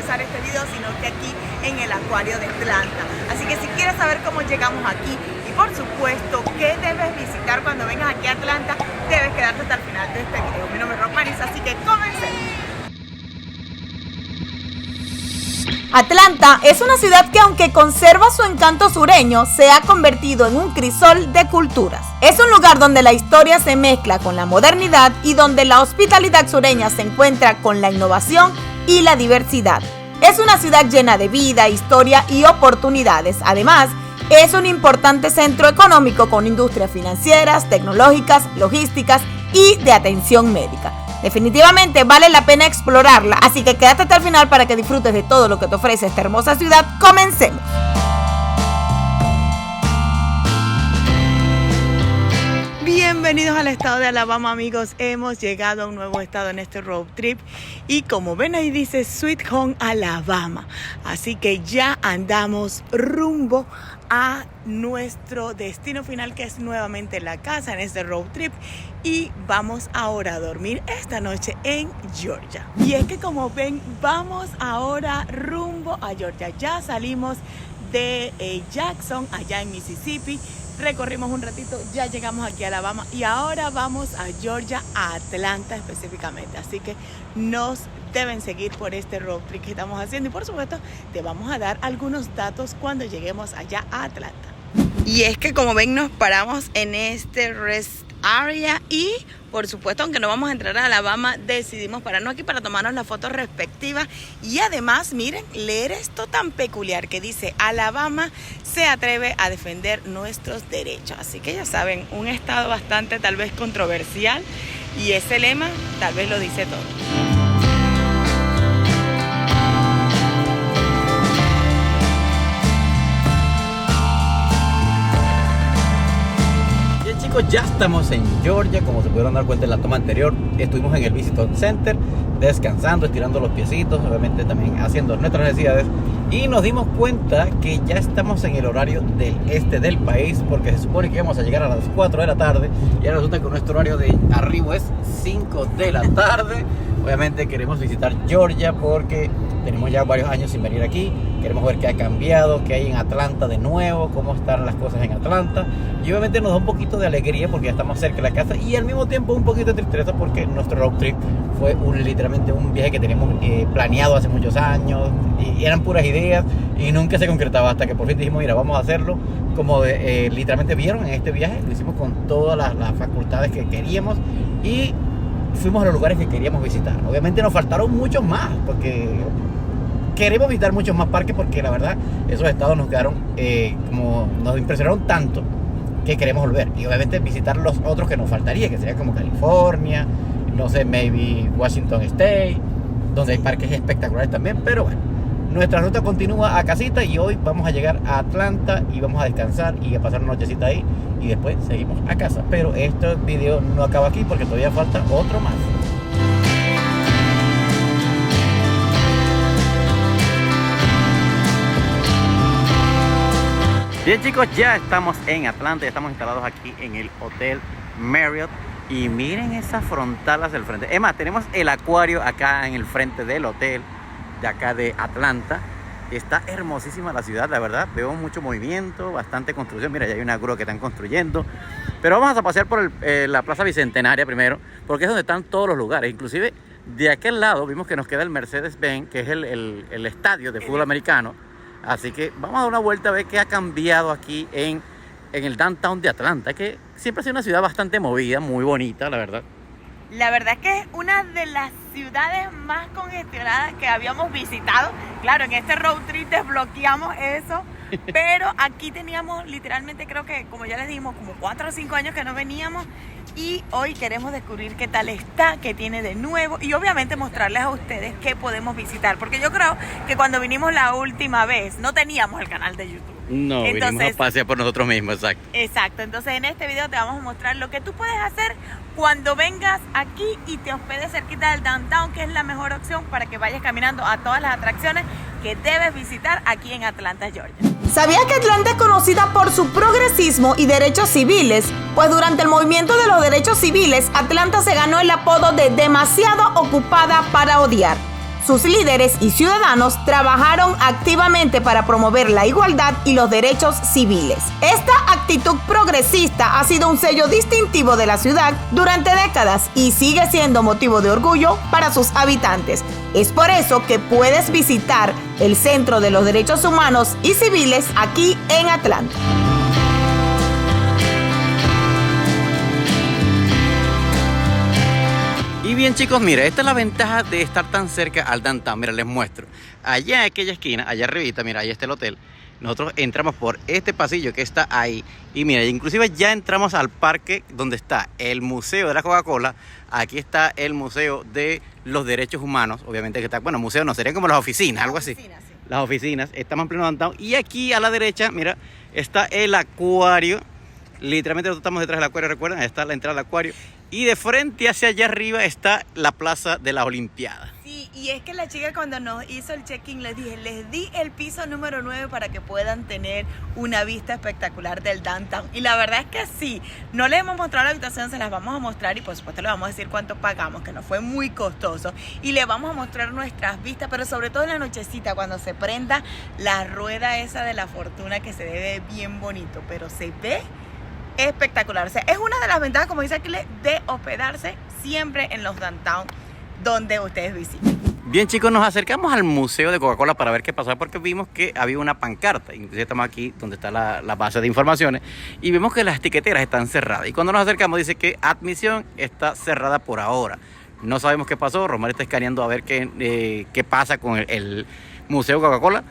comenzar este video, sino que aquí en el acuario de Atlanta. Así que si quieres saber cómo llegamos aquí y por supuesto qué debes visitar cuando vengas aquí a Atlanta, debes quedarte hasta el final de este video. Mi nombre es Rockmanis, así que comencemos. Atlanta es una ciudad que, aunque conserva su encanto sureño, se ha convertido en un crisol de culturas. Es un lugar donde la historia se mezcla con la modernidad y donde la hospitalidad sureña se encuentra con la innovación y la diversidad. Es una ciudad llena de vida, historia y oportunidades. Además, es un importante centro económico con industrias financieras, tecnológicas, logísticas y de atención médica. Definitivamente vale la pena explorarla, así que quédate hasta el final para que disfrutes de todo lo que te ofrece esta hermosa ciudad. ¡Comencemos! Bienvenidos al estado de Alabama, amigos. Hemos llegado a un nuevo estado en este road trip y como ven ahí dice Sweet Home Alabama. Así que ya andamos rumbo a nuestro destino final, que es nuevamente la casa en este road trip, y vamos ahora a dormir esta noche en Georgia. Y es que como ven, vamos ahora rumbo a Georgia. Ya salimos de Jackson, allá en Mississippi. Recorrimos un ratito, ya llegamos aquí a Alabama y ahora vamos a Georgia, a Atlanta específicamente. Así que nos deben seguir por este road trip que estamos haciendo y por supuesto te vamos a dar algunos datos cuando lleguemos allá a Atlanta. Y es que como ven, nos paramos en este rest area y por supuesto, aunque no vamos a entrar a Alabama, decidimos pararnos aquí para tomarnos la foto respectiva y además, miren, leer esto tan peculiar que dice: Alabama se atreve a defender nuestros derechos. Así que ya saben, un estado bastante tal vez controversial y ese lema tal vez lo dice todo. Ya estamos en Georgia, como se pudieron dar cuenta en la toma anterior. Estuvimos en el Visitor Center descansando, estirando los piecitos, obviamente también haciendo nuestras necesidades, y nos dimos cuenta que ya estamos en el horario del este del país, porque se supone que íbamos a llegar a las 4 de la tarde y ahora resulta que nuestro horario de arribo es 5 de la tarde. Obviamente queremos visitar Georgia porque tenemos ya varios años sin venir aquí. Queremos ver qué ha cambiado, qué hay en Atlanta de nuevo, cómo están las cosas en Atlanta. Y obviamente nos da un poquito de alegría porque ya estamos cerca de la casa y al mismo tiempo un poquito de tristeza porque nuestro road trip fue literalmente un viaje que teníamos planeado hace muchos años y eran puras ideas y nunca se concretaba hasta que por fin dijimos, mira, vamos a hacerlo. Como literalmente vieron en este viaje, lo hicimos con todas las facultades que queríamos y fuimos a los lugares que queríamos visitar. Obviamente nos faltaron muchos más porque queremos visitar muchos más parques porque la verdad esos estados nos quedaron como nos impresionaron tanto que queremos volver y obviamente visitar los otros que nos faltaría, que sería como California, no sé, maybe Washington State, donde hay parques espectaculares también. Pero bueno, nuestra ruta continúa a casita y hoy vamos a llegar a Atlanta y vamos a descansar y a pasar una nochecita ahí y después seguimos a casa. Pero este video no acaba aquí porque todavía falta otro más. Bien, chicos, ya estamos en Atlanta, ya estamos instalados aquí en el Hotel Marriott y miren esa frontal hacia el frente. Es más, tenemos el acuario acá en el frente del hotel de acá de Atlanta. Está hermosísima la ciudad, la verdad. Veo mucho movimiento, bastante construcción. Mira, ya hay una grúa que están construyendo. Pero vamos a pasear por la Plaza Bicentenaria primero, porque es donde están todos los lugares. Inclusive de aquel lado vimos que nos queda el Mercedes-Benz, que es el estadio de fútbol americano. Así que vamos a dar una vuelta a ver qué ha cambiado aquí en el downtown de Atlanta, que siempre ha sido una ciudad bastante movida, muy bonita, la verdad. La verdad es que es una de las ciudades más congestionadas que habíamos visitado. Claro, en este road trip desbloqueamos eso, pero aquí teníamos literalmente, creo que como ya les dijimos, como 4 o 5 años que no veníamos y hoy queremos descubrir qué tal está, qué tiene de nuevo y obviamente mostrarles a ustedes qué podemos visitar, porque yo creo que cuando vinimos la última vez no teníamos el canal de YouTube. No, entonces, vinimos a pasear por nosotros mismos, exacto. Exacto, entonces en este video te vamos a mostrar lo que tú puedes hacer cuando vengas aquí y te hospedes cerquita del downtown, que es la mejor opción para que vayas caminando a todas las atracciones que debes visitar aquí en Atlanta, Georgia. ¿Sabías que Atlanta es conocida por su progresismo y derechos civiles? Pues durante el movimiento de los derechos civiles, Atlanta se ganó el apodo de demasiado ocupada para odiar. sus líderes y ciudadanos trabajaron activamente para promover la igualdad y los derechos civiles. Esta actitud progresista ha sido un sello distintivo de la ciudad durante décadas y sigue siendo motivo de orgullo para sus habitantes. Es por eso que puedes visitar el Centro de los Derechos Humanos y Civiles aquí en Atlanta. Y bien, chicos, mira, esta es la ventaja de estar tan cerca al downtown. Mira, les muestro. Allá en aquella esquina, allá arribita, mira, ahí está el hotel. Nosotros entramos por este pasillo que está ahí. Y mira, inclusive ya entramos al parque donde está el Museo de la Coca-Cola. Aquí está el Museo de los Derechos Humanos. Obviamente que está, bueno, museo no, serían como las oficinas, algo así. Sí. Las oficinas, estamos en pleno downtown. Y aquí a la derecha, mira, está el acuario. Literalmente nosotros estamos detrás del acuario, recuerdan, ahí está la entrada al acuario. Y de frente hacia allá arriba está la Plaza de las Olimpiadas. Sí, y es que la chica cuando nos hizo el check-in les di el piso número 9 para que puedan tener una vista espectacular del downtown. Y la verdad es que sí, no les hemos mostrado la habitación, se las vamos a mostrar y por supuesto les vamos a decir cuánto pagamos, que nos fue muy costoso. Y les vamos a mostrar nuestras vistas, pero sobre todo en la nochecita, cuando se prenda la rueda esa de la fortuna, que se ve bien bonito, pero se ve espectacular. O sea, es una de las ventajas, como dice aquí, de hospedarse siempre en los downtown donde ustedes visiten. Bien, chicos, nos acercamos al Museo de Coca-Cola para ver qué pasaba, porque vimos que había una pancarta. Inclusive estamos aquí donde está la base de informaciones y vemos que las etiqueteras están cerradas. Y cuando nos acercamos dice que admisión está cerrada por ahora. No sabemos qué pasó. Romar está escaneando a ver qué pasa con el Museo Coca-Cola.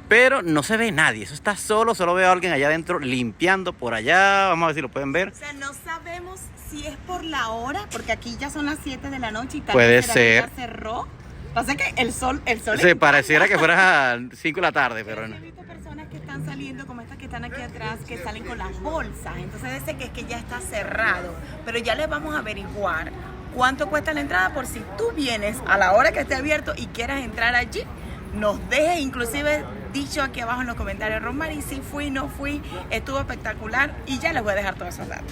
Pero no se ve nadie, eso está solo veo a alguien allá adentro limpiando por allá, vamos a ver si lo pueden ver. O sea, no sabemos si es por la hora, porque aquí ya son las 7 de la noche y tal puede vez ser. Ya cerró. Pasa que el sol se pareciera que fuera a 5 de la tarde, pero no. He visto personas que están saliendo, como estas que están aquí atrás, que salen con las bolsas, entonces dice que es que ya está cerrado, pero ya les vamos a averiguar cuánto cuesta la entrada por si tú vienes a la hora que esté abierto y quieras entrar allí. Nos deje inclusive dicho aquí abajo en los comentarios, Romari, si fui, no fui, estuvo espectacular, y ya les voy a dejar todos esos datos.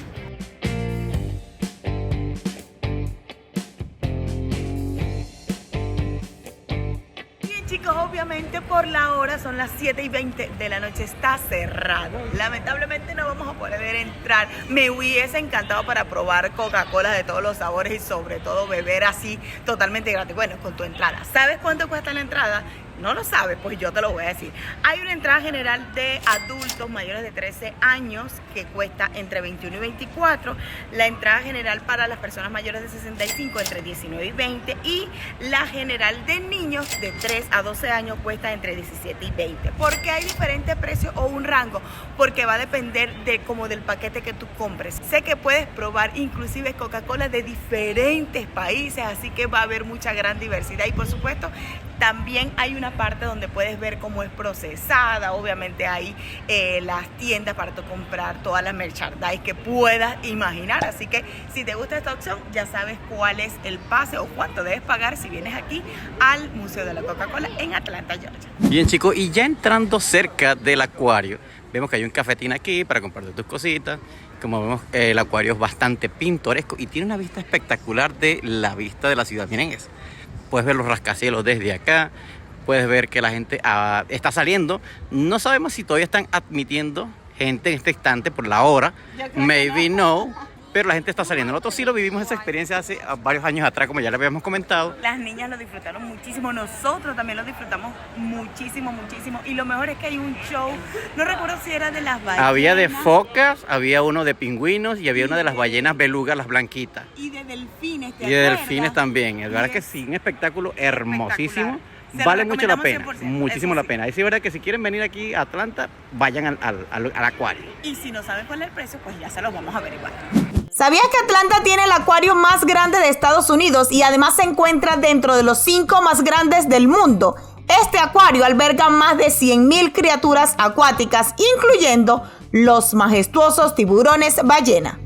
Bien, chicos, obviamente por la hora son las 7:20 de la noche, está cerrado. Lamentablemente no vamos a poder entrar. Me hubiese encantado para probar Coca-Cola de todos los sabores y sobre todo beber así totalmente gratis. Bueno, con tu entrada. ¿Sabes cuánto cuesta la entrada? ¿No lo sabes? Pues yo te lo voy a decir. Hay una entrada general de adultos mayores de 13 años que cuesta entre 21 y 24. La entrada general para las personas mayores de 65 entre 19 y 20. Y la general de niños de 3 a 12 años cuesta entre 17 y 20. ¿Por qué hay diferentes precios o un rango? Porque va a depender del paquete que tú compres. Sé que puedes probar inclusive Coca-Cola de diferentes países, así que va a haber mucha gran diversidad. Y por supuesto, también hay una parte donde puedes ver cómo es procesada. Obviamente hay las tiendas para tú comprar todas las merchandise que puedas imaginar. Así que si te gusta esta opción, ya sabes cuál es el pase o cuánto debes pagar si vienes aquí al Museo de la Coca-Cola en Atlanta, Georgia. Bien, chicos, y ya entrando cerca del acuario, vemos que hay un cafetín aquí para compartir tus cositas. Como vemos, el acuario es bastante pintoresco y tiene una vista espectacular de la vista de la ciudad. Miren eso. Puedes ver los rascacielos desde acá. Puedes ver que la gente está saliendo. No sabemos si todavía están admitiendo gente en este instante por la hora. Maybe no. Pero la gente está saliendo. Nosotros sí lo vivimos esa experiencia hace varios años atrás, como ya le habíamos comentado. Las niñas lo disfrutaron muchísimo. Nosotros también lo disfrutamos muchísimo. Y lo mejor es que hay un show. No recuerdo si era de las ballenas. Había de focas, había uno de pingüinos y había una de las ballenas belugas, las blanquitas. Y de delfines. Y de delfines también. La verdad es que sí, un espectáculo hermosísimo. Vale mucho la pena, muchísimo la pena. Y sí, es verdad que si quieren venir aquí a Atlanta, vayan al acuario. Y si no saben cuál es el precio, pues ya se los vamos a averiguar. ¿Sabías que Atlanta tiene el acuario más grande de Estados Unidos y además se encuentra dentro de los 5 más grandes del mundo? Este acuario alberga más de 100,000 criaturas acuáticas, incluyendo los majestuosos tiburones ballena.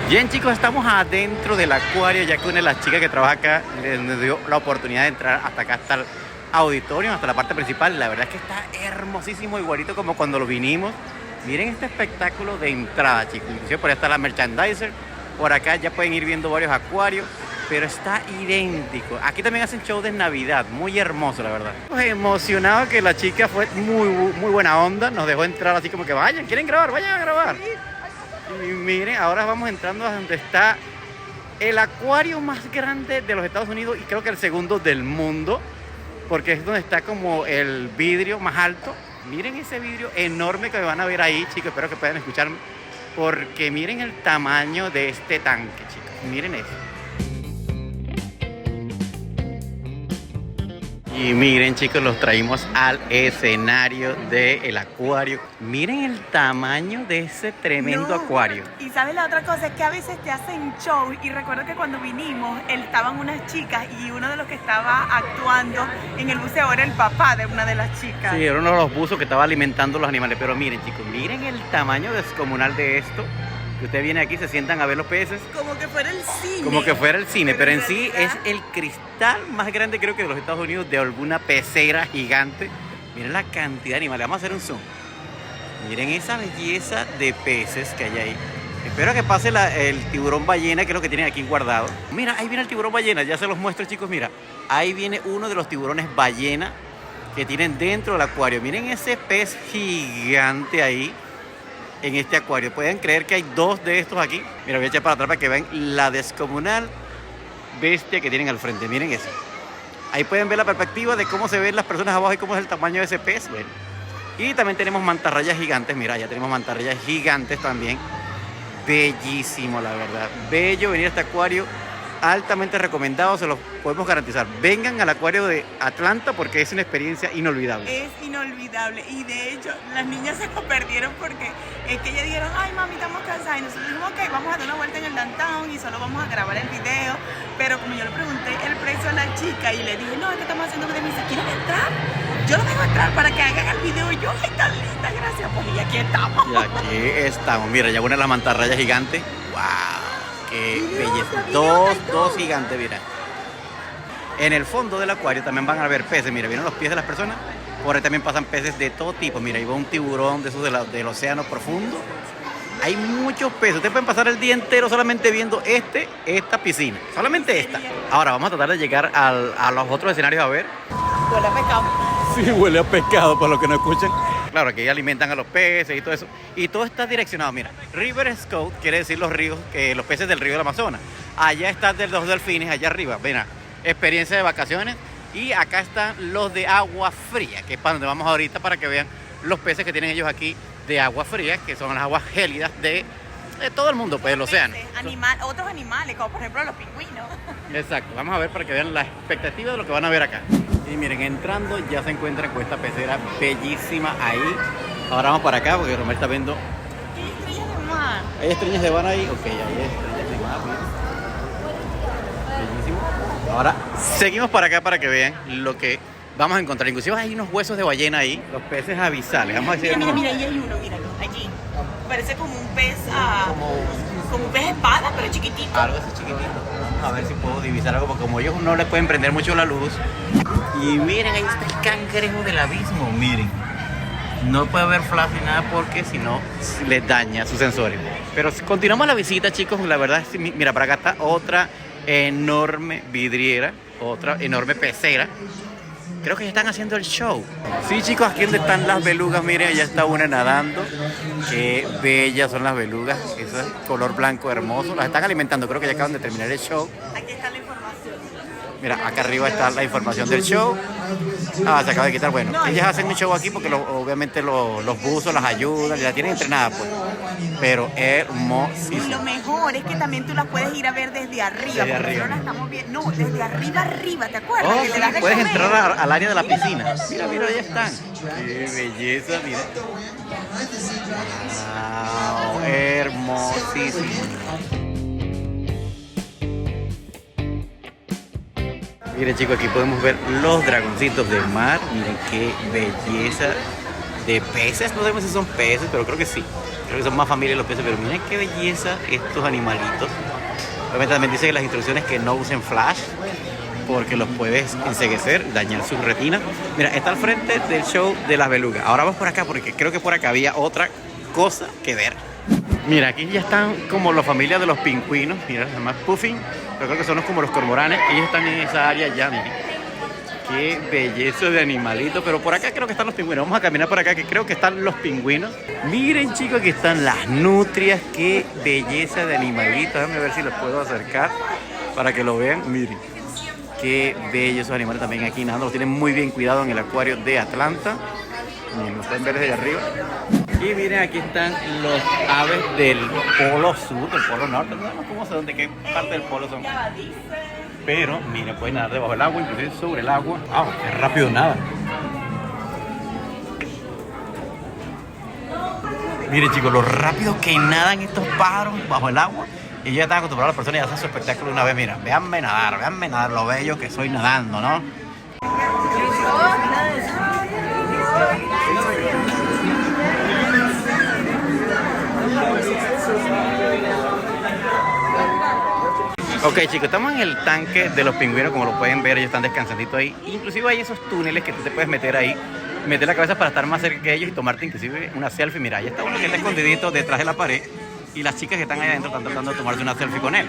Bien, chicos, estamos adentro del acuario, ya que una de las chicas que trabaja acá nos dio la oportunidad de entrar hasta acá, hasta el auditorio, hasta la parte principal. La verdad es que está hermosísimo, igualito como cuando lo vinimos. Miren este espectáculo de entrada, chicos. Inclusive por ahí está la merchandiser. Por acá ya pueden ir viendo varios acuarios, pero está idéntico. Aquí también hacen show de Navidad, muy hermoso la verdad. Emocionado que la chica fue muy buena onda, nos dejó entrar así como que vayan, quieren grabar, vayan a grabar. Y miren, ahora vamos entrando a donde está el acuario más grande de los Estados Unidos y creo que el segundo del mundo, porque es donde está como el vidrio más alto. Miren ese vidrio enorme que van a ver ahí, chicos, espero que puedan escucharme, porque miren el tamaño de este tanque, chicos, miren eso. Y miren, chicos, los traímos al escenario del acuario. Miren el tamaño de ese tremendo acuario. Y sabes la otra cosa es que a veces te hacen show y recuerdo que cuando vinimos estaban unas chicas y uno de los que estaba actuando en el buceo era el papá de una de las chicas. Sí, era uno de los buzos que estaba alimentando los animales. Pero miren, chicos, miren el tamaño descomunal de esto. Que usted viene aquí, se sientan a ver los peces. Como que fuera el cine. Como que fuera el cine, pero en sí realidad es el cristal más grande creo que de los Estados Unidos, de alguna pecera gigante. Miren la cantidad de animales, vamos a hacer un zoom. Miren esa belleza de peces que hay ahí. Espero que pase el tiburón ballena, que es lo que tienen aquí guardado. Mira, ahí viene el tiburón ballena, ya se los muestro, chicos, mira. Ahí viene uno de los tiburones ballena que tienen dentro del acuario. Miren ese pez gigante ahí en este acuario. Pueden creer que hay dos de estos aquí. Mira, voy a echar para atrás para que vean la descomunal bestia que tienen al frente. Miren eso. Ahí pueden ver la perspectiva de cómo se ven las personas abajo y cómo es el tamaño de ese pez. Bueno. Y también tenemos mantarrayas gigantes. Mira, ya tenemos mantarrayas gigantes también. Bellísimo, la verdad. Bello venir a este acuario. Altamente recomendado, se los podemos garantizar. Vengan al acuario de Atlanta porque es una experiencia inolvidable. Es inolvidable y de hecho las niñas se lo perdieron porque es que ellas dijeron, ay mami, estamos cansadas y nosotros dijimos, ok, vamos a dar una vuelta en el downtown y solo vamos a grabar el video, pero como yo le pregunté el precio a la chica y le dije, no, es que estamos haciendo video, me dice, ¿quieren entrar? Yo los dejo entrar para que hagan el video y yo, ay, tan linda, gracias, pues y aquí estamos. Y aquí estamos, mira, ya una de las mantarrayas gigantes, wow. Qué belleza. Dos gigantes, mira. En el fondo del acuario también van a ver peces. Mira, vienen los pies de las personas. Por ahí también pasan peces de todo tipo. Mira, ahí va un tiburón de esos del océano profundo. Hay muchos peces. Ustedes pueden pasar el día entero solamente viendo esta piscina. Solamente esta. Ahora vamos a tratar de llegar a los otros escenarios a ver. Huele a pescado. Sí, huele a pescado, por lo que no escuchan. Claro, que alimentan a los peces y todo eso. Y todo está direccionado, mira. River Scout quiere decir los ríos, los peces del río del Amazonas. Allá están los delfines, allá arriba. Mira, experiencia de vacaciones. Y acá están los de agua fría, que es para donde vamos ahorita para que vean los peces que tienen ellos aquí de agua fría, que son las aguas gélidas de todo el mundo, pues del océano. Otros animales, como por ejemplo los pingüinos. Exacto, vamos a ver para que vean la expectativa de lo que van a ver acá. Y miren, entrando ya se encuentran con esta pecera bellísima ahí. Ahora vamos para acá porque Romero está viendo. ¿Qué estrellas de mar? ¿Hay estrellas de mar ahí? Ok, hay estrellas de mar. Miren. Bellísimo. Ahora seguimos para acá para que vean lo que vamos a encontrar. Inclusive hay unos huesos de ballena ahí. Los peces abisales. Vamos a decir. Mira, ahí hay uno, míralo, allí. Parece como un pez, como un pez espada, pero chiquitito. Algo así chiquitito. Vamos a ver si puedo divisar algo, porque como ellos no les pueden prender mucho la luz. Y miren, ahí está el cangrejo del abismo, miren. No puede haber flash ni nada porque si no les daña sus sensores. Pero si continuamos la visita, chicos, la verdad es, mira, para acá está otra enorme vidriera, otra enorme pecera. Creo que ya están haciendo el show. Sí, chicos, aquí donde están las belugas, miren, allá está una nadando. Qué bellas son las belugas. Eso es color blanco hermoso. Las están alimentando, creo que ya acaban de terminar el show. Aquí está la información. Mira, acá arriba está la información del show. Ah, se acaba de quitar. Bueno, ellas hacen un show aquí porque obviamente los buzos las ayudan y las tienen entrenadas, pues. Pero hermosísimo. Y lo mejor es que también tú las puedes ir a ver desde arriba. Desde arriba. Nosotros las estamos viendo. No, desde arriba, ¿te acuerdas? Oh, que sí, le das de puedes comer. entrar al área de la piscina. Mira, mira, ahí están. Qué belleza, mira. Wow, hermosísimo. Miren, chicos, aquí podemos ver los dragoncitos del mar. Miren qué belleza de peces. No sabemos si son peces, pero creo que sí. Creo que son más familia los peces, pero miren qué belleza estos animalitos. Obviamente también dice que las instrucciones que no usen flash porque los puedes enceguecer, dañar sus retinas. Mira, está al frente del show de las belugas. Ahora vamos por acá porque creo que por acá había otra cosa que ver. Mira, aquí ya están como la familia de los pingüinos. Mira, se llama Puffin, pero creo que son como los cormoranes. Ellos están en esa área ya, miren. Qué belleza de animalitos. Pero por acá creo que están los pingüinos. Vamos a caminar por acá que creo que están los pingüinos. Miren, chicos, aquí están las nutrias. Qué belleza de animalitos. Déjame ver si los puedo acercar para que lo vean. Miren, qué bellos esos animales también aquí nadando. Los tienen muy bien cuidado en el acuario de Atlanta. Miren, los pueden ver desde arriba. Y miren, aquí están los aves del polo sur, del polo norte. No sabemos cómo sé dónde, qué parte del polo son. Pero, miren, pueden nadar debajo del agua, inclusive sobre el agua. ¡Ah! ¡Qué rápido nada! Miren, chicos, lo rápido que nadan estos pájaros bajo el agua. Y yo ya estaba acostumbrado a las personas y hacen su espectáculo una vez. Mira, véanme nadar, lo bello que soy nadando, ¿no? Ok, chicos, estamos en el tanque de los pingüinos, como lo pueden ver, ellos están descansandito ahí. Inclusive hay esos túneles que tú te puedes meter ahí, meter la cabeza para estar más cerca de ellos y tomarte inclusive una selfie. Mira, ahí está uno que está escondidito detrás de la pared y las chicas que están ahí adentro están tratando de tomarse una selfie con él.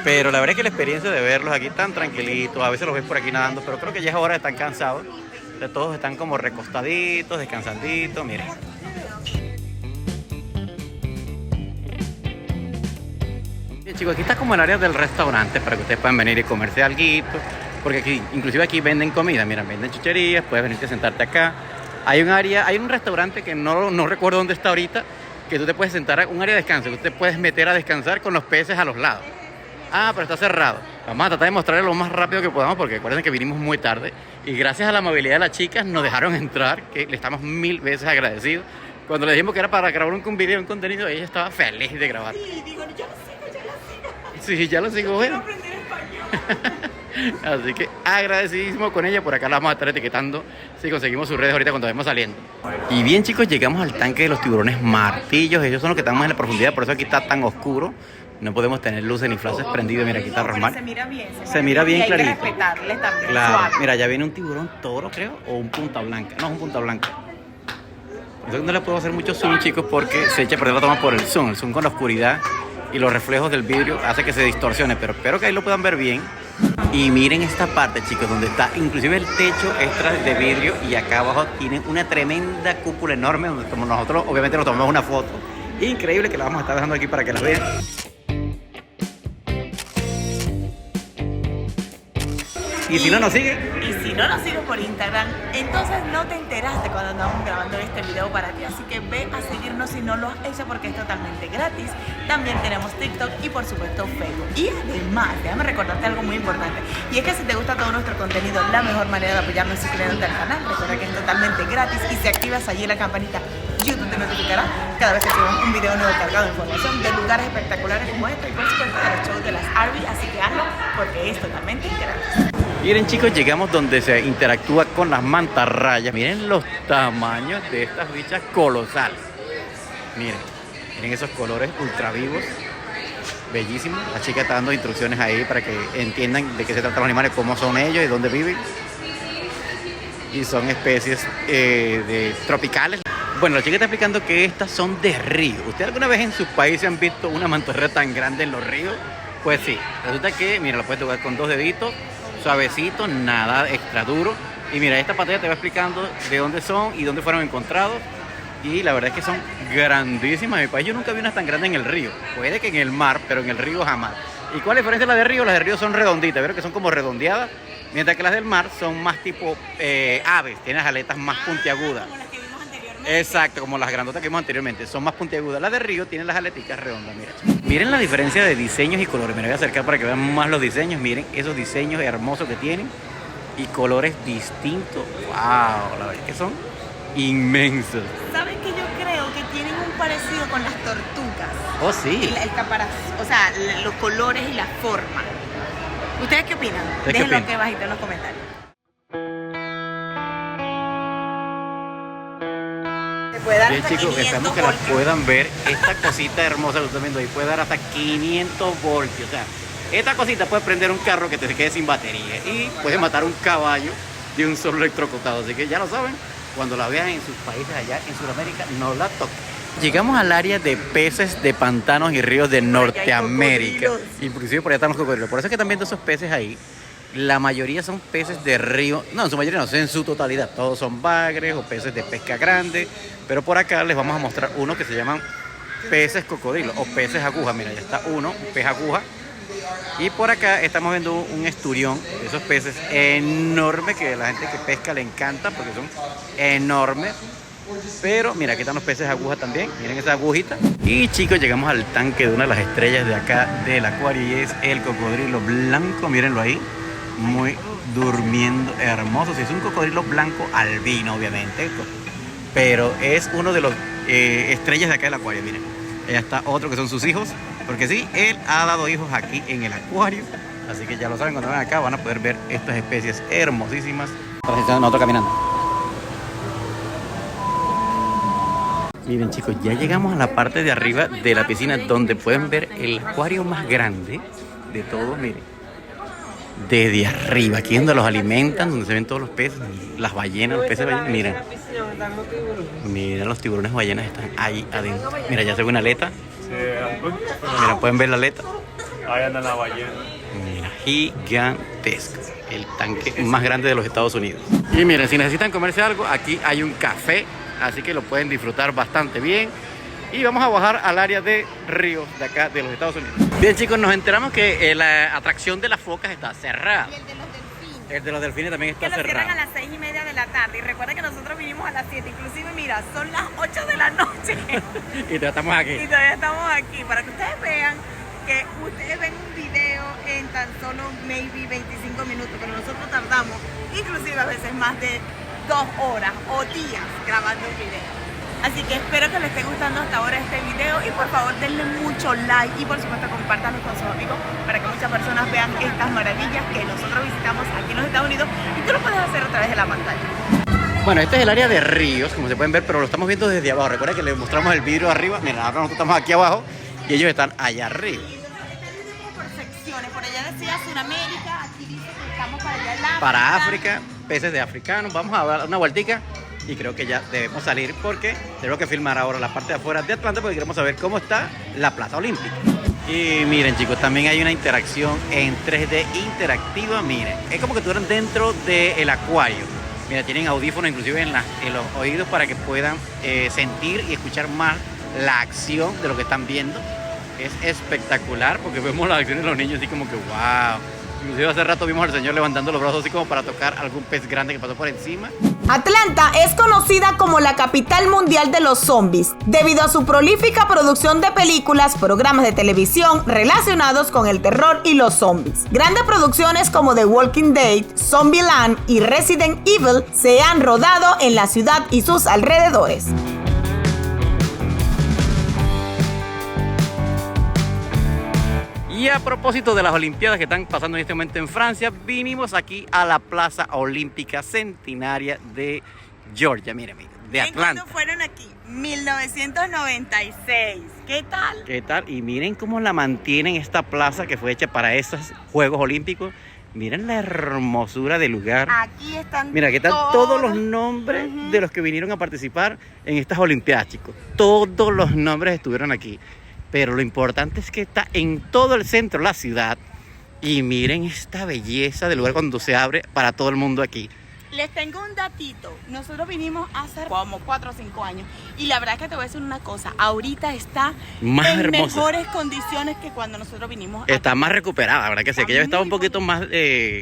Pero la verdad es que la experiencia de verlos aquí tan tranquilitos, a veces los ves por aquí nadando, pero creo que ya es hora, están cansados. De todos están como recostaditos, descansanditos, miren. Bien, chicos, aquí está como el área del restaurante para que ustedes puedan venir y comerse alguito, porque aquí, inclusive aquí venden comida, mira, venden chucherías, puedes venirte a sentarte acá. Hay un área, hay un restaurante que no recuerdo dónde está ahorita, que tú te puedes sentar a un área de descanso, que tú te puedes meter a descansar con los peces a los lados. Ah, pero está cerrado. Vamos a tratar de mostrarles lo más rápido que podamos porque recuerden que vinimos muy tarde y gracias a la amabilidad de las chicas nos dejaron entrar, que le estamos 1000 veces agradecidos. Cuando le dijimos que era para grabar un video, un contenido, ella estaba feliz de grabar. Sí, digo, yo lo sigo. Sí, ya lo sigo, bueno. Quiero aprender español. Así que agradecidísimo con ella, por acá la vamos a estar etiquetando si conseguimos sus redes ahorita cuando vemos saliendo. Y bien, chicos, llegamos al tanque de los tiburones martillos, ellos son los que estamos en la profundidad, por eso aquí está tan oscuro. No podemos tener luces ni flashes prendidos. Mira, aquí está Rosmar. Se mira bien. Se mira bien clarito. Hay que respetarle también. Claro. Suave. Mira, ya viene un tiburón toro, creo, o un punta blanca. No, es un punta blanca. Entonces no le puedo hacer mucho zoom, chicos, porque se echa a perder la toma por el zoom. El zoom con la oscuridad y los reflejos del vidrio hace que se distorsione, pero espero que ahí lo puedan ver bien. Y miren esta parte, chicos, donde está inclusive el techo extra de vidrio y acá abajo tienen una tremenda cúpula enorme donde como nosotros obviamente nos tomamos una foto. Increíble, que la vamos a estar dejando aquí para que la vean. Y si no nos sigue. Y si no nos sigues por Instagram, entonces no te enteraste cuando andamos grabando este video para ti. Así que ve a seguirnos si no lo has hecho porque es totalmente gratis. También tenemos TikTok y por supuesto Facebook. Y además, déjame recordarte algo muy importante. Y es que si te gusta todo nuestro contenido, la mejor manera de apoyarnos es suscribiéndote al canal. Recuerda que es totalmente gratis y si activas allí la campanita, YouTube te notificará cada vez que subamos un video nuevo cargado de información de lugares espectaculares como este y por supuesto de los shows de las Arby. Así que hazlo porque es totalmente gratis. Miren, chicos, llegamos donde se interactúa con las mantarrayas. Miren los tamaños de estas bichas colosales. Miren esos colores ultra vivos. Bellísimos. La chica está dando instrucciones ahí para que entiendan de qué se tratan los animales, cómo son ellos y dónde viven. Y son especies tropicales. Bueno, la chica está explicando que estas son de río. ¿Ustedes alguna vez en sus países han visto una mantarraya tan grande en los ríos? Pues sí. Resulta que, mira, lo puedes tocar con 2 deditos. Suavecito, nada extra duro. Y mira, esta pantalla te va explicando de dónde son y dónde fueron encontrados. Y la verdad es que son grandísimas. En mi país yo nunca vi unas tan grandes en el río. Puede que en el mar, pero en el río jamás. ¿Y cuál es la diferencia de las de río? Las de río son redonditas, ¿vieron que son como redondeadas? Mientras que las del mar son más tipo aves, tienen las aletas más puntiagudas. Como las que vimos anteriormente. Exacto, como las grandotas que vimos anteriormente, son más puntiagudas. Las de río tienen las aleticas redondas, mira. Miren la diferencia de diseños y colores. Me voy a acercar para que vean más los diseños. Miren esos diseños hermosos que tienen y colores distintos. ¡Wow! La verdad es que son inmensos. ¿Saben que yo creo que tienen un parecido con las tortugas? Oh, sí. El caparazón, o sea, los colores y la forma. ¿Ustedes qué opinan? ¿Ustedes qué Déjenlo opinan? aquí abajito en los comentarios. Se puede dar Bien, hasta chicos, 500 esperamos que las voltios. puedan ver. Esta cosita hermosa que están viendo ahí puede dar hasta 500 voltios. O sea, esta cosita puede prender un carro que te quede sin batería y puede matar un caballo de un solo electrocutado. Así que ya lo saben, cuando la vean en sus países allá en Sudamérica, no la toquen. Llegamos al área de peces de pantanos y ríos de Norteamérica. Inclusive por allá están los cocodrilos. Por eso es que están viendo esos peces ahí. La mayoría son peces de río. No, en su mayoría no, en su totalidad. Todos son bagres o peces de pesca grande. Pero por acá les vamos a mostrar uno que se llaman peces cocodrilo o peces aguja. Mira, ya está uno, un pez aguja. Y por acá estamos viendo un esturión, esos peces enormes que a la gente que pesca le encanta porque son enormes. Pero mira, aquí están los peces aguja también, miren esa agujita. Y chicos, llegamos al tanque de una de las estrellas de acá del acuario y es el cocodrilo blanco, mírenlo ahí, muy durmiendo, hermoso. Si es un cocodrilo blanco albino, obviamente, pero es uno de los estrellas de acá del acuario, miren. Allá está otro que son sus hijos. Porque sí, él ha dado hijos aquí en el acuario. Así que ya lo saben, cuando vengan acá van a poder ver estas especies hermosísimas. Nosotros caminando. Miren chicos, ya llegamos a la parte de arriba de la piscina donde pueden ver el acuario más grande de todos, miren. Desde arriba, aquí donde los alimentan, donde se ven todos los peces, las ballenas, los peces ballenas, miren. Miren, los tiburones ballenas están ahí adentro. Mira, ya se ve una aleta. Mira, pueden ver la aleta. Ahí anda la ballena. Mira, gigantesco. El tanque más grande de los Estados Unidos. Y miren, si necesitan comerse algo, aquí hay un café. Así que lo pueden disfrutar bastante bien. Y vamos a bajar al área de ríos de acá de los Estados Unidos. Bien chicos, nos enteramos que la atracción de las focas está cerrada. Y el de los delfines. El de los delfines también está Que lo cierran cerrado. a las 6:30 de la tarde. Y recuerda que nosotros vinimos a las 7. Inclusive, mira, son las 8 de la noche. Y ya estamos aquí. Y todavía estamos aquí. Para que ustedes vean que ustedes ven un video en tan solo maybe 25 minutos. Pero nosotros tardamos inclusive a veces más de 2 horas o días grabando un video. Así que espero que les esté gustando hasta ahora este video y por favor denle mucho like y por supuesto compártanlo con sus amigos para que muchas personas vean estas maravillas que nosotros visitamos aquí en los Estados Unidos y tú lo puedes hacer a través de la pantalla. Bueno, este es el área de ríos, como se pueden ver, pero lo estamos viendo desde abajo. Recuerda que les mostramos el vidrio arriba. Miren, ahora nosotros estamos aquí abajo y ellos están allá arriba. Por secciones, por allá decía Sudamérica, aquí dice que estamos para allá en África. Para África, peces de africanos. Vamos a dar una vueltica y creo que ya debemos salir porque tengo que filmar ahora la parte de afuera de Atlanta porque queremos saber cómo está la Plaza Olímpica. Y miren chicos, también hay una interacción en 3D interactiva, miren. Es como que estuvieran dentro del acuario. Mira, tienen audífonos inclusive en los oídos para que puedan sentir y escuchar más la acción de lo que están viendo. Es espectacular porque vemos las acciones de los niños así como que wow. Inclusive hace rato vimos al señor levantando los brazos así como para tocar algún pez grande que pasó por encima. Atlanta es conocida como la capital mundial de los zombies, debido a su prolífica producción de películas, programas de televisión relacionados con el terror y los zombies. Grandes producciones como The Walking Dead, Zombieland y Resident Evil se han rodado en la ciudad y sus alrededores. Y a propósito de las Olimpiadas que están pasando en este momento en Francia, vinimos aquí a la Plaza Olímpica Centenaria de Georgia, miren, de Atlanta. ¿Cuándo fueron aquí? 1996. ¿Qué tal? ¿Qué tal? Y miren cómo la mantienen esta plaza que fue hecha para esos Juegos Olímpicos. Miren la hermosura del lugar. Aquí están Mira, aquí están todos los nombres de los que vinieron a participar en estas Olimpiadas, chicos. Todos los nombres estuvieron aquí. Pero lo importante es que está en todo el centro de la ciudad. Y miren esta belleza del lugar cuando se abre para todo el mundo aquí. Les tengo un datito. Nosotros vinimos hace como 4 o 5 años. Y la verdad es que te voy a decir una cosa. Ahorita está Más en hermosa. mejores condiciones que cuando nosotros vinimos. Está más recuperada, ¿verdad? Que sí, que ya estaba un poquito más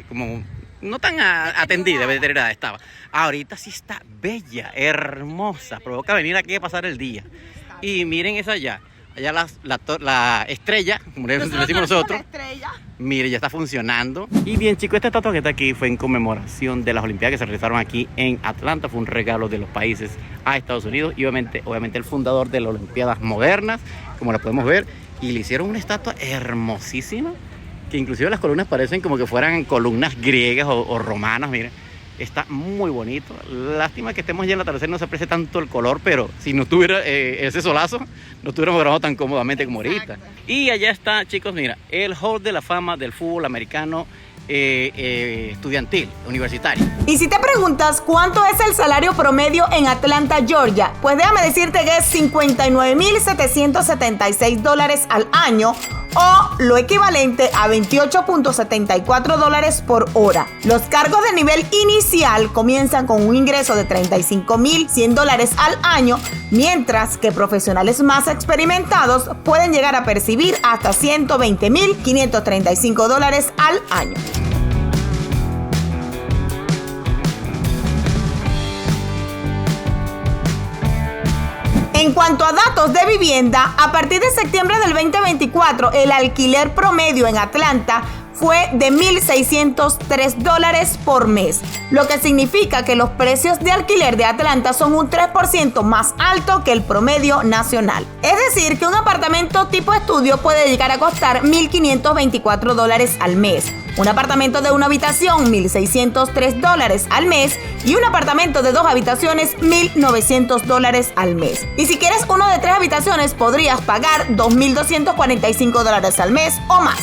como no tan atendida, veterinaria estaba. Ahorita sí está bella, hermosa. Provoca venir aquí a pasar el día. Y miren esa allá. Allá la estrella, como le decimos nosotros. Mire, ya está funcionando. Y bien, chicos, esta estatua que está aquí fue en conmemoración de las Olimpiadas que se realizaron aquí en Atlanta. Fue un regalo de los países a Estados Unidos. Y obviamente el fundador de las Olimpiadas modernas, como la podemos ver. Y le hicieron una estatua hermosísima, que inclusive las columnas parecen como que fueran columnas griegas o romanas, miren. Está muy bonito. Lástima que estemos ya en el atardecer, no se aprecia tanto el color, pero si no tuviera ese solazo, no estuviéramos grabando tan cómodamente como ahorita. Y allá está, chicos, mira, el Hall de la Fama del fútbol americano estudiantil, universitario. Y si te preguntas cuánto es el salario promedio en Atlanta, Georgia, pues déjame decirte que es $59,776 al año, o lo equivalente a $28.74 por hora. Los cargos de nivel inicial comienzan con un ingreso de $35,100 al año, mientras que profesionales más experimentados pueden llegar a percibir hasta $120,535 al año. En cuanto a datos de vivienda, a partir de septiembre del 2024, el alquiler promedio en Atlanta fue de $1,603 por mes, lo que significa que los precios de alquiler de Atlanta son un 3% más alto que el promedio nacional. Es decir, que un apartamento tipo estudio puede llegar a costar $1,524 al mes, un apartamento de una habitación $1,603 al mes y un apartamento de 2 habitaciones $1,900 al mes. Y si quieres uno de 3 habitaciones podrías pagar $2,245 al mes o más.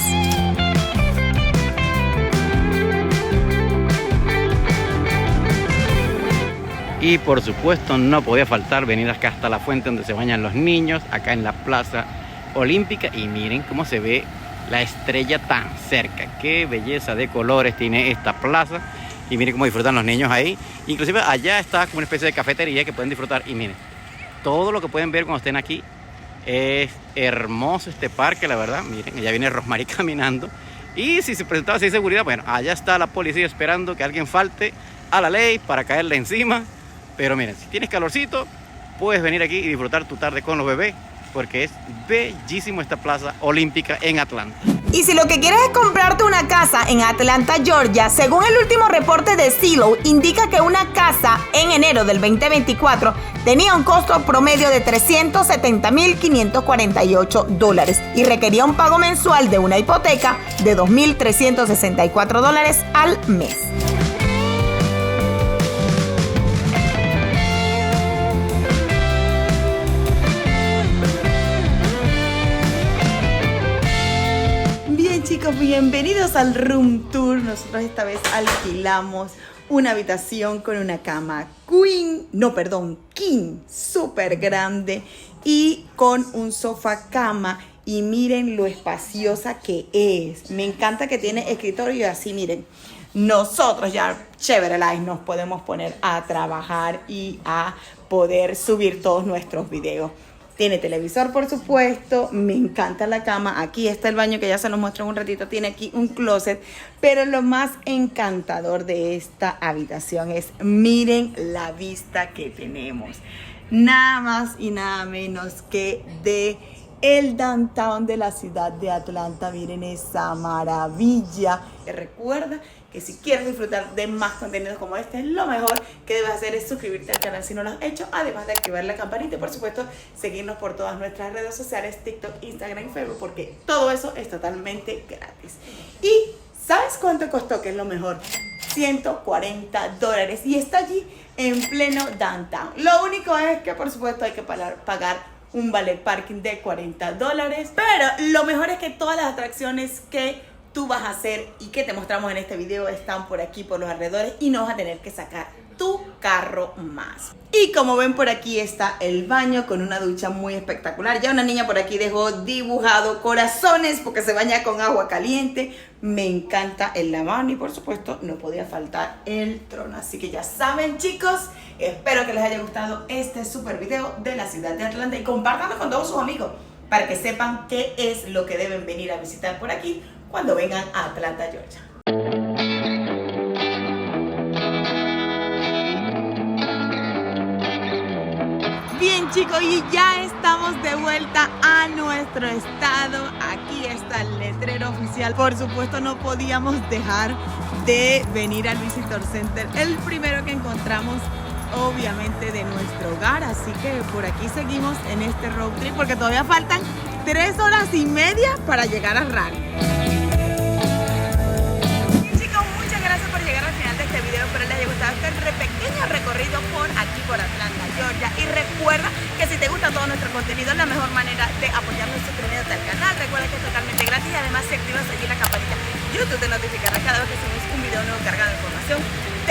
Y por supuesto no podía faltar venir acá hasta la fuente donde se bañan los niños, acá en la Plaza Olímpica, y miren cómo se ve la estrella tan cerca. Qué belleza de colores tiene esta plaza, y miren cómo disfrutan los niños ahí. Inclusive allá está como una especie de cafetería que pueden disfrutar, y miren todo lo que pueden ver cuando estén aquí. Es hermoso este parque, la verdad. Miren, allá viene Rosmarie caminando, y si se presentaba así seguridad, bueno, allá está la policía esperando que alguien falte a la ley para caerle encima. Pero miren, si tienes calorcito, puedes venir aquí y disfrutar tu tarde con los bebés, porque es bellísimo esta Plaza Olímpica en Atlanta. Y si lo que quieres es comprarte una casa en Atlanta, Georgia, según el último reporte de Zillow, indica que una casa en enero del 2024 tenía un costo promedio de $370,548 y requería un pago mensual de una hipoteca de $2,364 al mes. Chicos, bienvenidos al Room Tour. Nosotros esta vez alquilamos una habitación con una cama king, súper grande, y con un sofá cama. Y miren lo espaciosa que es. Me encanta que tiene escritorio y así, miren. Nosotros ya, chévere, nos podemos poner a trabajar y a poder subir todos nuestros videos. Tiene televisor, por supuesto. Me encanta la cama. Aquí está el baño, que ya se los muestro en un ratito. Tiene aquí un closet. Pero lo más encantador de esta habitación es, miren la vista que tenemos. Nada más y nada menos que de el downtown de la ciudad de Atlanta. Miren esa maravilla. Recuerda que si quieres disfrutar de más contenidos como este, lo mejor que debes hacer es suscribirte al canal si no lo has hecho, además de activar la campanita y por supuesto seguirnos por todas nuestras redes sociales, TikTok, Instagram y Facebook, porque todo eso es totalmente gratis. Y ¿sabes cuánto costó? Que es lo mejor, $140, y está allí en pleno downtown. Lo único es que por supuesto hay que pagar un valet parking de $40, pero lo mejor es que todas las atracciones que tú vas a hacer y que te mostramos en este video están por aquí, por los alrededores, y no vas a tener que sacar tu carro más. Y como ven, por aquí está el baño con una ducha muy espectacular. Ya una niña por aquí dejó dibujado corazones porque se baña con agua caliente. Me encanta el lavabo y por supuesto no podía faltar el trono. Así que ya saben, chicos, espero que les haya gustado este super video de la ciudad de Atlanta, y compártanlo con todos sus amigos para que sepan qué es lo que deben venir a visitar por aquí cuando vengan a Atlanta, Georgia. Bien, chicos, y ya estamos de vuelta a nuestro estado. Aquí está el letrero oficial. Por supuesto, no podíamos dejar de venir al Visitor Center, el primero que encontramos, obviamente, de nuestro hogar. Así que por aquí seguimos en este road trip porque todavía faltan 3 horas y media para llegar a Raleigh. Espero les haya gustado este pequeño recorrido por aquí, por Atlanta, Georgia. Y recuerda que si te gusta todo nuestro contenido, la mejor manera de apoyarnos es suscribiéndote al canal. Recuerda que es totalmente gratis, y además si activas allí la campanita YouTube, YouTube te notificará cada vez que subimos un video nuevo cargado de información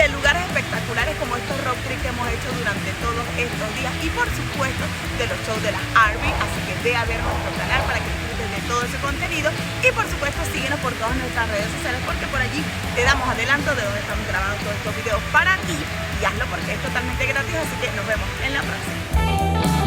de lugares espectaculares como estos road trips que hemos hecho durante todos estos días y por supuesto de los shows de las RV, así que ve a ver nuestro canal para que disfrutes de todo ese contenido y por supuesto síguenos por todas nuestras redes sociales porque por allí te damos adelanto de donde estamos grabando todos estos videos para ti y hazlo porque es totalmente gratis, así que nos vemos en la próxima.